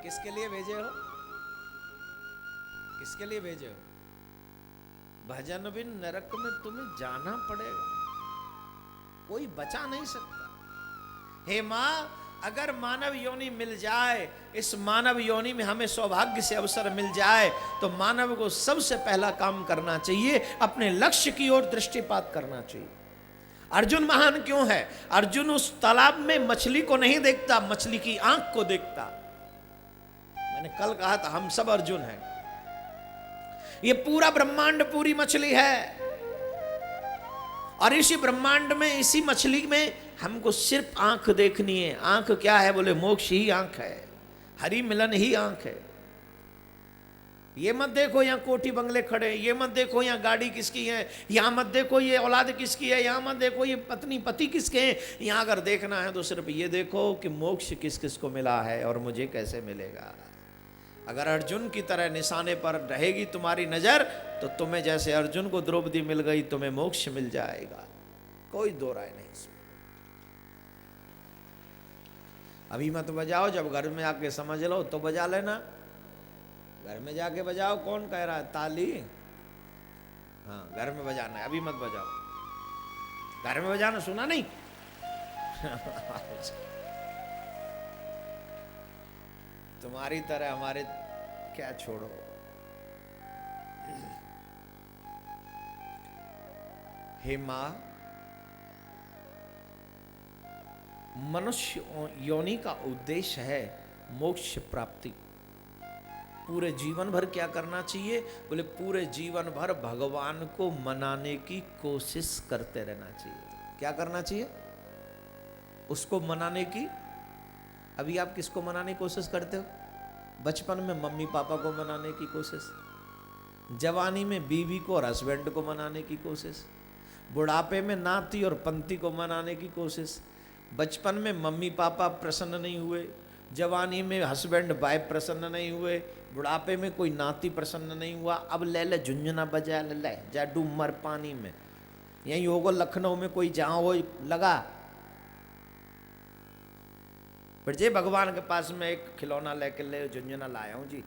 किसके लिए भेजे हो? किसके लिए भेजे हो? भजन बिन नरक में तुम्हें जाना पड़ेगा, कोई बचा नहीं सकता। हे मां, अगर मानव योनि मिल जाए, इस मानव योनि में हमें सौभाग्य से अवसर मिल जाए, तो मानव को सबसे पहला काम करना चाहिए, अपने लक्ष्य की ओर दृष्टिपात करना चाहिए। अर्जुन महान क्यों है? अर्जुन उस तालाब में मछली को नहीं देखता, मछली की आंख को देखता। मैंने कल कहा था हम सब अर्जुन हैं। ये पूरा ब्रह्मांड पूरी मछली है, और इसी ब्रह्मांड में, इसी मछली में हमको सिर्फ आंख देखनी है। आंख क्या है? बोले मोक्ष ही आंख है, हरि मिलन ही आंख है। ये मत देखो यहाँ कोठी बंगले खड़े, ये मत देखो यहाँ गाड़ी किसकी है, यहाँ मत देखो ये औलाद किसकी है, यहाँ मत देखो ये पत्नी पति किसके हैं। यहाँ अगर देखना है तो सिर्फ ये देखो कि मोक्ष किस किस को मिला है और मुझे कैसे मिलेगा। अगर अर्जुन की तरह निशाने पर रहेगी तुम्हारी नजर, तो तुम्हें जैसे अर्जुन को द्रौपदी मिल गई, तुम्हें मोक्ष मिल जाएगा, कोई दो राय नहीं इसमें। अभी मत बजाओ, जब घर में आके समझ लो तो बजा लेना। घर में जाके बजाओ, कौन कह रहा है ताली? हाँ, घर में बजाना है, अभी मत बजाओ। घर में बजाना सुना नहीं? तुम्हारी तरह हमारे क्या छोड़ो। हे मां, मनुष्य योनि का उद्देश्य है मोक्ष प्राप्ति। पूरे जीवन भर क्या करना चाहिए? बोले पूरे जीवन भर भगवान को मनाने की कोशिश करते रहना चाहिए। क्या करना चाहिए? उसको मनाने की। अभी आप किसको मनाने की कोशिश करते हो? बचपन में मम्मी पापा को मनाने की कोशिश, जवानी में बीवी को और हस्बैंड को मनाने की कोशिश, बुढ़ापे में नाती और पंती को मनाने की कोशिश। बचपन में मम्मी पापा प्रसन्न नहीं हुए, जवानी में हस्बैंड वाइफ प्रसन्न नहीं हुए, बुढ़ापे में कोई नाती प्रसन्न नहीं हुआ। अब ले ले झुंझुना बजा ले ले, जा डूब मर पानी में। यही होगा लखनऊ में कोई जहाँ हो लगा। पर जे भगवान के पास में एक खिलौना लेके ले झुंझुना लाया हूँ जी।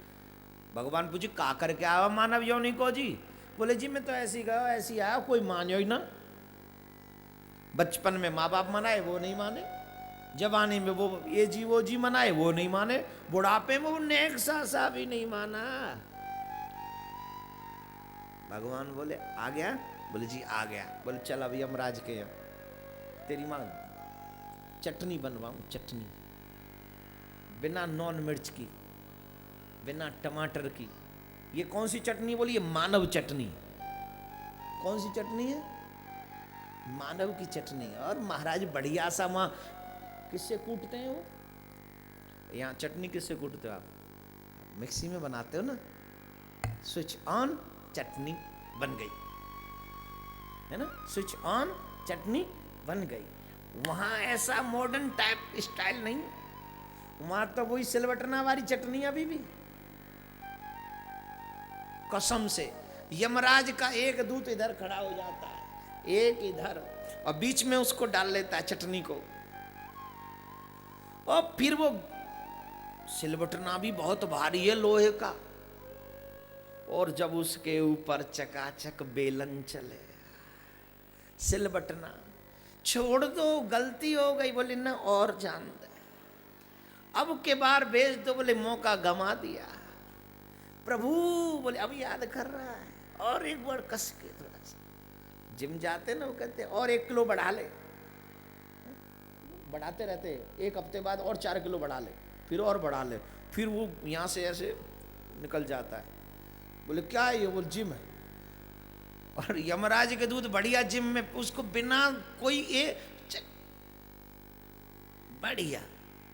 भगवान पूछे का करके आया मानव योनि को जी? बोले जी मैं तो ऐसी गया ऐसी आया, कोई मानो ही ना। बचपन में माँ बाप मनाए वो नहीं माने, जवानी में वो ये जी वो जी मनाए वो नहीं माने, बुढ़ापे में वो नेक सा भी नहीं माना। भगवान बोले आ गया? बोले जी आ गया। बोले चल अभी यमराज के यहाँ तेरी माँ चटनी बनवाऊं, चटनी बिना नॉन मिर्च की, बिना टमाटर की। ये कौन सी चटनी? बोली ये मानव चटनी। कौन सी चटनी है? मानव की चटनी। और महाराज बढ़िया सा माँ किससे कूटते हैं वो? यहाँ चटनी किससे कूटते हो आप? मिक्सी में बनाते हो ना, स्विच ऑन चटनी बन गई, है ना? स्विच ऑन चटनी बन गई। वहां ऐसा मॉडर्न टाइप स्टाइल नहीं, वहां तो वही सिलवटना वाली चटनी अभी भी। कसम से यमराज का एक दूत इधर खड़ा हो जाता है, एक इधर, और बीच में उसको डाल लेता है चटनी को, और फिर वो सिलवटना भी बहुत भारी है लोहे का, और जब उसके ऊपर चकाचक बेलन चले, सिलबटना छोड़ दो, गलती हो गई, बोले ना और जान दे, अब के बार भेज दो, बोले मौका गंवा दिया प्रभु। बोले अब याद कर रहा है, और एक बार कस के थोड़ा सा। जिम जाते ना वो कहते और 1 किलो बढ़ा ले, बढ़ाते रहते, एक हफ्ते बाद और 4 किलो बढ़ा ले, फिर और बढ़ा ले, फिर वो यहाँ से ऐसे निकल जाता है। बोले क्या है ये? वो जिम है। और यमराज के दूत बढ़िया जिम में उसको बिना कोई ये बढ़िया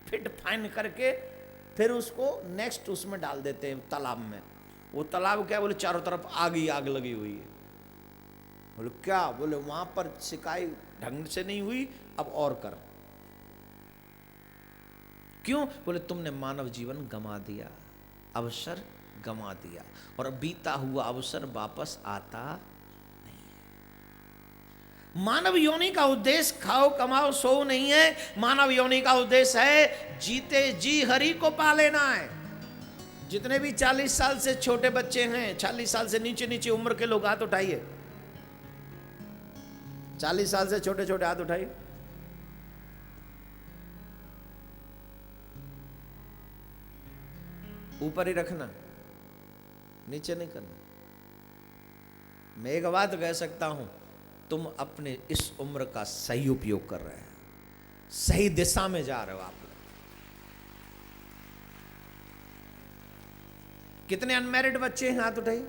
फिट फाइन करके फिर उसको नेक्स्ट उसमें डाल देते हैं तालाब में। वो तालाब क्या? बोले चारों तरफ आग ही आग लगी हुई है। बोले क्या? बोले वहां पर सिकाई ढंग से नहीं हुई, अब और कर। क्यों? बोले तुमने मानव जीवन गंवा दिया, अवसर गंवा दिया, और बीता हुआ अवसर वापस आता नहीं है। मानव योनि का उद्देश्य खाओ कमाओ सो नहीं है। मानव योनि का उद्देश्य है जीते जी हरि को पा लेना है। जितने भी 40 साल से छोटे बच्चे हैं, 40 साल से नीचे नीचे उम्र के लोग हाथ उठाइए। 40 साल से छोटे छोटे हाथ उठाइए। ऊपर ही रखना, नीचे नहीं करना। मैं एक बात कह सकता हूं, तुम अपने इस उम्र का सही उपयोग कर रहे हैं, सही दिशा में जा रहे हो आप लोग। कितने अनमैरिड बच्चे हैं, हाथ उठाइए।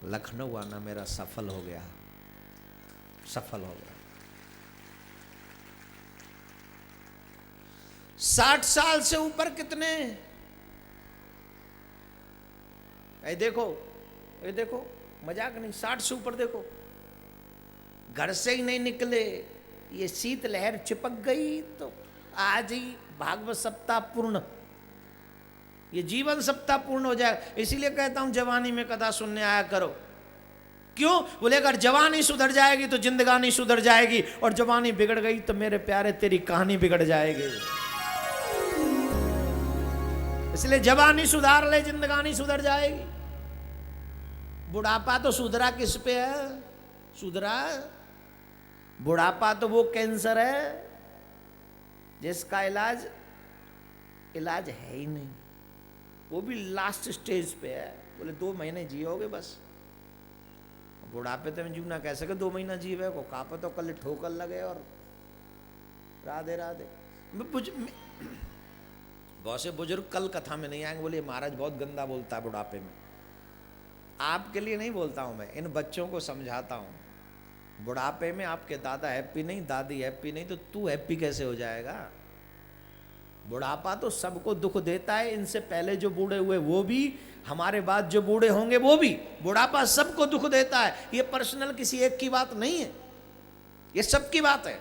लखनऊ आना मेरा सफल हो गया, सफल हो गया। 60 साल से ऊपर कितने? ये देखो, ये देखो, मजाक नहीं, 60 से ऊपर देखो, घर से ही नहीं निकले, ये शीत लहर चिपक गई तो आज ही भागवत सप्ताह पूर्ण, ये जीवन सप्ताह पूर्ण हो जाए। इसीलिए कहता हूं जवानी में कथा सुनने आया करो। क्यों? बोले अगर जवानी सुधर जाएगी तो जिंदगानी सुधर जाएगी, और जवानी बिगड़ गई तो मेरे प्यारे तेरी कहानी बिगड़ जाएगी। इसलिए जवानी सुधार ले, जिंदगानी सुधर जाएगी। बुढ़ापा तो सुधरा किस पे है? सुधरा बुढ़ापा तो वो कैंसर है जिसका इलाज है ही नहीं, वो भी लास्ट स्टेज पे है। बोले 2 महीने जियोगे बस। बुढ़ापे तो जीवना कैसे, 2 महीना जीवे को कापा तो कल ठोकर लगे और राधे राधे। बहुत से बुजुर्ग कल कथा में नहीं आएंगे, बोले महाराज बहुत गंदा बोलता है बुढ़ापे में। आपके लिए नहीं बोलता हूं मैं, इन बच्चों को समझाता हूं। बुढ़ापे में आपके दादा हैप्पी नहीं, दादी हैप्पी नहीं, तो तू हैप्पी कैसे हो जाएगा? बुढ़ापा तो सबको दुख देता है। इनसे पहले जो बूढ़े हुए वो भी, हमारे बाद जो बूढ़े होंगे वो भी। बुढ़ापा सबको दुख देता है। ये पर्सनल किसी एक की बात नहीं है, ये सबकी बात है।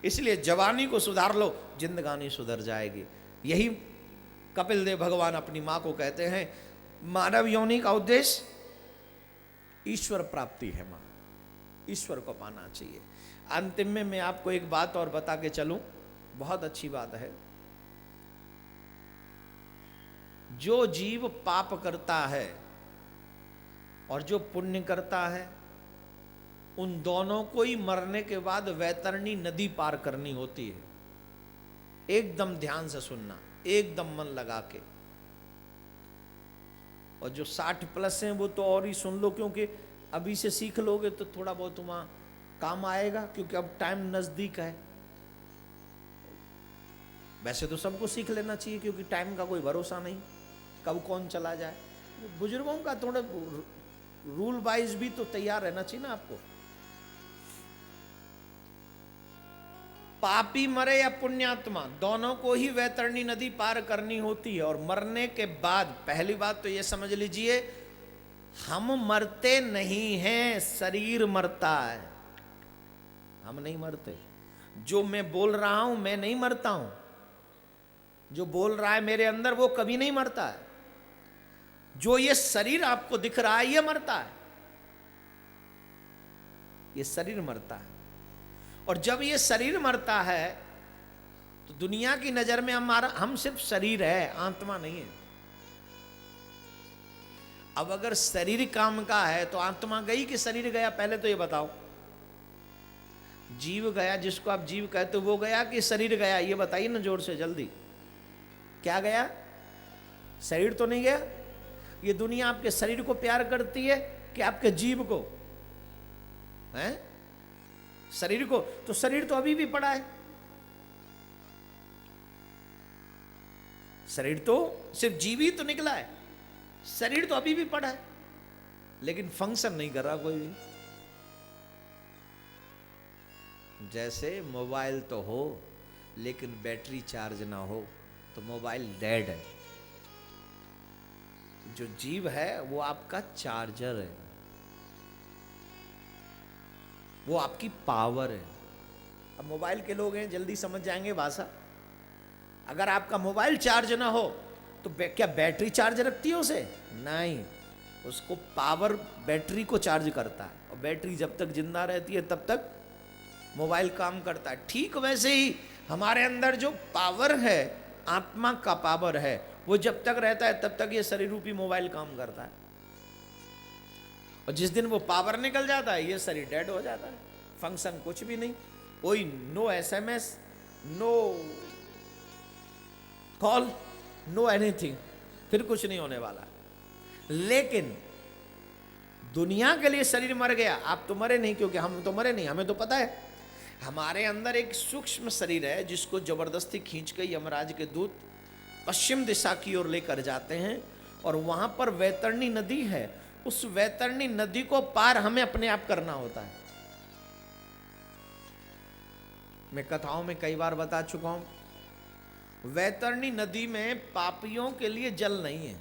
इसलिए जवानी को सुधार लो, जिंदगानी सुधर जाएगी। यही कपिल देव भगवान अपनी मां को कहते हैं, मानव योनि का उद्देश्य ईश्वर प्राप्ति है। मां ईश्वर को पाना चाहिए। अंतिम में मैं आपको एक बात और बता के चलूं, बहुत अच्छी बात है। जो जीव पाप करता है और जो पुण्य करता है, उन दोनों को ही मरने के बाद वैतरणी नदी पार करनी होती है। एकदम ध्यान से सुनना, एकदम मन लगा के। और जो 60+ हैं वो तो और ही सुन लो, क्योंकि अभी से सीख लोगे तो थोड़ा बहुत तुम्हारा काम आएगा, क्योंकि अब टाइम नजदीक है। वैसे तो सबको सीख लेना चाहिए, क्योंकि टाइम का कोई भरोसा नहीं, कब कौन चला जाए। बुजुर्गों का थोड़ा रूल वाइज भी तो तैयार रहना चाहिए ना आपको। पापी मरे या पुण्यात्मा, दोनों को ही वैतरणी नदी पार करनी होती है। और मरने के बाद पहली बात तो ये समझ लीजिए, हम मरते नहीं हैं, शरीर मरता है, हम नहीं मरते। जो मैं बोल रहा हूं मैं नहीं मरता हूं, जो बोल रहा है मेरे अंदर वो कभी नहीं मरता है। जो ये शरीर आपको दिख रहा है ये मरता है, ये शरीर मरता है। और जब ये शरीर मरता है तो दुनिया की नजर में हम सिर्फ शरीर है, आत्मा नहीं है। अब अगर शरीर काम का है तो आत्मा गई कि शरीर गया? पहले तो ये बताओ। जीव गया, जिसको आप जीव कहते हो, वो गया कि शरीर गया? ये बताइए ना जोर से, जल्दी। क्या गया? शरीर तो नहीं गया। ये दुनिया आपके शरीर को प्यार करती है कि आपके जीव को? हैं? शरीर को। तो शरीर तो अभी भी पड़ा है, शरीर तो सिर्फ जीव ही तो निकला है, शरीर तो अभी भी पड़ा है, लेकिन फंक्शन नहीं कर रहा कोई भी। जैसे मोबाइल तो हो लेकिन बैटरी चार्ज ना हो तो मोबाइल डेड है। जो जीव है वो आपका चार्जर है, वो आपकी पावर है। अब मोबाइल के लोग हैं, जल्दी समझ जाएंगे भाषा। अगर आपका मोबाइल चार्ज ना हो तो क्या बैटरी चार्ज रखती है उसे? नहीं, उसको पावर बैटरी को चार्ज करता है, और बैटरी जब तक जिंदा रहती है तब तक मोबाइल काम करता है। ठीक वैसे ही हमारे अंदर जो पावर है आत्मा का पावर है, वो जब तक रहता है तब तक ये शरीर रूपी मोबाइल काम करता है, और जिस दिन वो पावर निकल जाता है ये शरीर डेड हो जाता है, फंक्शन कुछ भी नहीं, कोई no SMS, no call, no anything, फिर कुछ नहीं होने वाला। लेकिन दुनिया के लिए शरीर मर गया, आप तो मरे नहीं, क्योंकि हम तो मरे नहीं, हमें तो पता है हमारे अंदर एक सूक्ष्म शरीर है जिसको जबरदस्ती खींच कर यमराज के दूत पश्चिम दिशा की ओर लेकर जाते हैं, और वहां पर वैतरणी नदी है, उस वैतरणी नदी को पार हमें अपने आप करना होता है। मैं कथाओं में कई बार बता चुका हूं, वैतरणी नदी में पापियों के लिए जल नहीं है।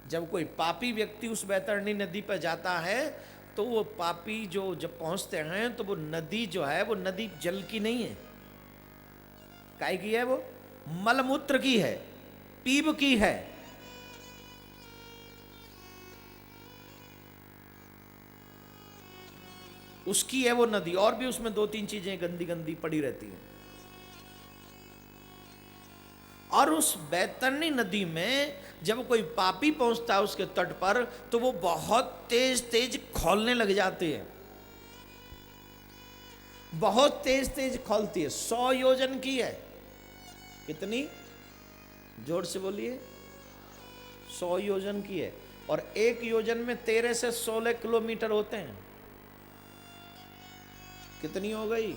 जब कोई पापी व्यक्ति उस वैतरणी नदी पर जाता है तो वो पापी जो जब पहुंचते हैं तो वो नदी जो है वो नदी जल की नहीं है, काय की है, वो मलमूत्र की है, पीप की है। उसकी है वो नदी, और भी उसमें 2-3 चीजें गंदी गंदी पड़ी रहती हैं। और उस वैतरणी नदी में जब कोई पापी पहुंचता है उसके तट पर तो वो बहुत तेज तेज खौलने लग जाती है, बहुत तेज तेज खौलती है। 100 योजन की है, कितनी, जोर से बोलिए, 100 योजन की है, और 1 योजन में 13 से 16 किलोमीटर होते हैं। कितनी हो गई,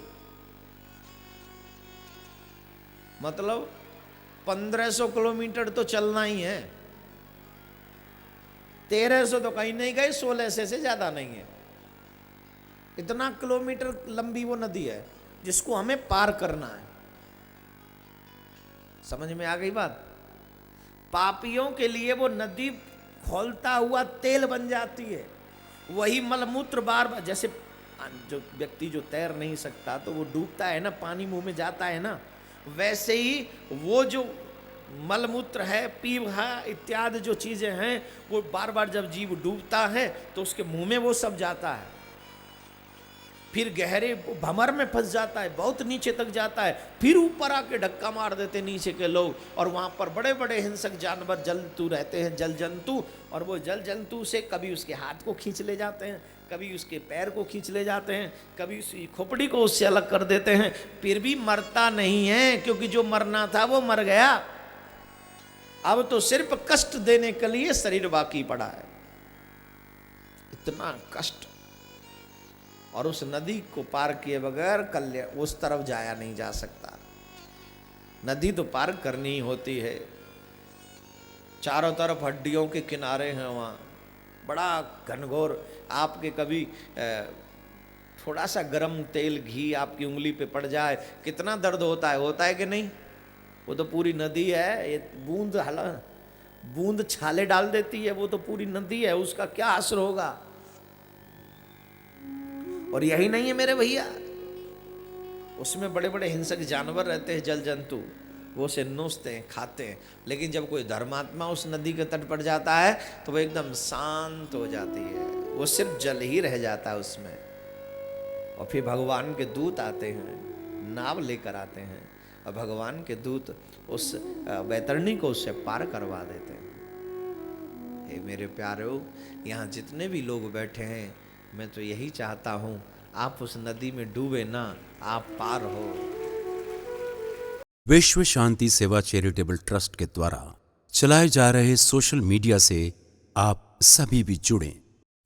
मतलब 1500 किलोमीटर तो चलना ही है। 1300 तो कहीं नहीं गए, 1600 से ज्यादा नहीं है। इतना किलोमीटर लंबी वो नदी है जिसको हमें पार करना है। समझ में आ गई बात? पापियों के लिए वो नदी खौलता हुआ तेल बन जाती है। वही मलमूत्र बार बार, जैसे जो व्यक्ति जो तैर नहीं सकता तो वो डूबता है ना, पानी मुंह में जाता है ना, वैसे ही वो जो मलमूत्र है, पीप है, इत्यादि जो चीजें हैं, वो बार बार जब जीव डूबता है तो उसके मुंह में वो सब जाता है, फिर गहरे भंवर में फंस जाता है, बहुत नीचे तक जाता है, फिर ऊपर आके धक्का मार देते नीचे के लोग, और वहां पर बड़े बड़े हिंसक जानवर जंतु रहते हैं, जल जंतु, और वो जल जंतु से कभी उसके हाथ को खींच ले जाते हैं, कभी उसके पैर को खींच ले जाते हैं, कभी उसकी खोपड़ी को उससे अलग कर देते हैं, फिर भी मरता नहीं है, क्योंकि जो मरना था वो मर गया। अब तो सिर्फ कष्ट देने के लिए शरीर बाकी पड़ा है। इतना कष्ट, और उस नदी को पार किए बगैर कल्याण उस तरफ जाया नहीं जा सकता। नदी तो पार करनी ही होती है। चारों तरफ हड्डियों के किनारे हैं, वहाँ बड़ा घनघोर। आपके कभी थोड़ा सा गरम तेल घी आपकी उंगली पे पड़ जाए, कितना दर्द होता है कि नहीं? वो तो पूरी नदी है, ये बूंद छाले डाल देती है, वो तो पूरी नदी है, उसका क्या असर होगा। और यही नहीं है मेरे भैया, उसमें बड़े बड़े हिंसक जानवर रहते हैं, जल जंतु, वो उसे नोचते हैं, खाते हैं। लेकिन जब कोई धर्मात्मा उस नदी के तट पर जाता है तो वो एकदम शांत हो जाती है, वो सिर्फ जल ही रह जाता है उसमें। और फिर भगवान के दूत आते हैं, नाव लेकर आते हैं, और भगवान के दूत उस वैतरणी को उससे पार करवा देते हैं। हे मेरे प्यारों, यहाँ जितने भी लोग बैठे हैं, मैं तो यही चाहता हूँ आप उस नदी में डूबे ना, आप पार हो। विश्व शांति सेवा चैरिटेबल ट्रस्ट के द्वारा चलाए जा रहे सोशल मीडिया से आप सभी भी जुड़ें।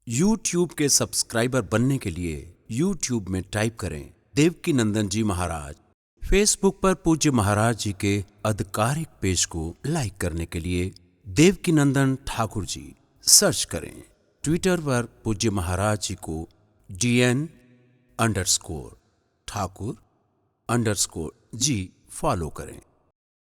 YouTube के सब्सक्राइबर बनने के लिए YouTube में टाइप करें देवकीनंदन जी महाराज। फेसबुक पर पूज्य महाराज जी के आधिकारिक पेज को लाइक करने के लिए देवकीनंदन ठाकुर जी सर्च करें। ट्विटर पर पूज्य महाराज जी को DN_ठाकुर_जी फॉलो करें।